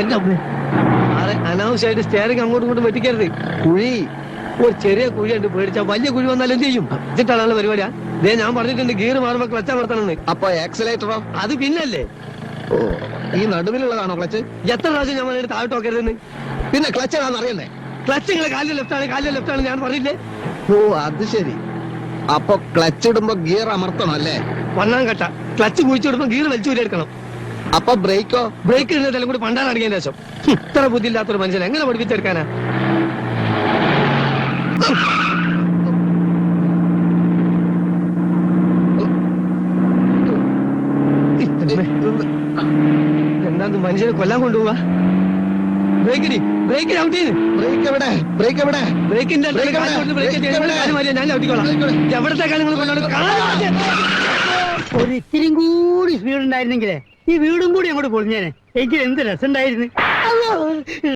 എന്റെ അമ്മ അനാവശ്യമായിട്ട് സ്റ്റെയറിംഗ് അങ്ങോട്ടും ഇങ്ങോട്ടും വെട്ടിക്കരുത്. കുഴി ഒരു ചെറിയ കുഴിയുണ്ട്, പേടിച്ചാ വലിയ കുഴി വന്നാൽ എന്ത് ചെയ്യും? ഇതിട്ടാണുള്ള പരിപാടിയാ. ഇതേ ഞാൻ പറഞ്ഞിട്ടുണ്ട് ഗിയർ മാറുമ്പോ ക്ലച്ച് അമർത്തണമെന്ന്. അപ്പൊ ആക്സിലേറ്ററോ? അത് പിന്നല്ലേ. ഓ, ഈ നടുവിലുള്ളതാണോ ക്ലച്ച്? എത്ര പ്രാവശ്യം ഞാൻ പറഞ്ഞിട്ട് താഴോട്ട് നോക്കരുതെന്ന്. പിന്നെ ക്ലച്ച് ഏതാണെന്ന് അറിയണ്ടേ? ക്ലച്ച് നിങ്ങളെ കാലിൽ ലെഫ്റ്റ് ആണ് ഞാൻ പറഞ്ഞില്ലേ? ഓ, അത് ശരി. അപ്പൊ ക്ലച്ച് ഇടുമ്പോ ഗിയർ അമർത്തണം അല്ലേ? ഒന്നാം കട്ട ക്ലച്ച് കുഴിച്ചിടുമ്പോ ഗിയർ വലിച്ചു എടുക്കണം. അപ്പൊ ബ്രേക്കോ? ബ്രേക്ക് ഇടുന്നതെല്ലാം കൂടി പണ്ടാൻ അടിക്കാൻ ശേഷം. ഇത്ര ബുദ്ധിയില്ലാത്തൊരു മനുഷ്യൻ എങ്ങനെ പഠിപ്പിച്ചെടുക്കാനാ? എന്താ മനുഷ്യനെ കൊല്ലാൻ കൊണ്ടുപോവാ? ബ്രേക്ക് ഔട്ട് ചെയ്ത് ബ്രേക്ക് എവിടെ? ബ്രേക്ക് എവിടെ? ബ്രേക്കിന്റെ ഞാൻ ചവിട്ടിക്കോളാം. എവിടത്തെ കാര്യങ്ങൾ കൊണ്ടാണ് ഒരു ഇത്തിരിയും കൂടി സ്പീഡ് ഉണ്ടായിരുന്നെങ്കിലേ ഈ വീടും കൂടി അങ്ങോട്ട് പൊളിഞ്ഞേനെ. എനിക്ക് എന്ത് രസം ഉണ്ടായിരുന്നു.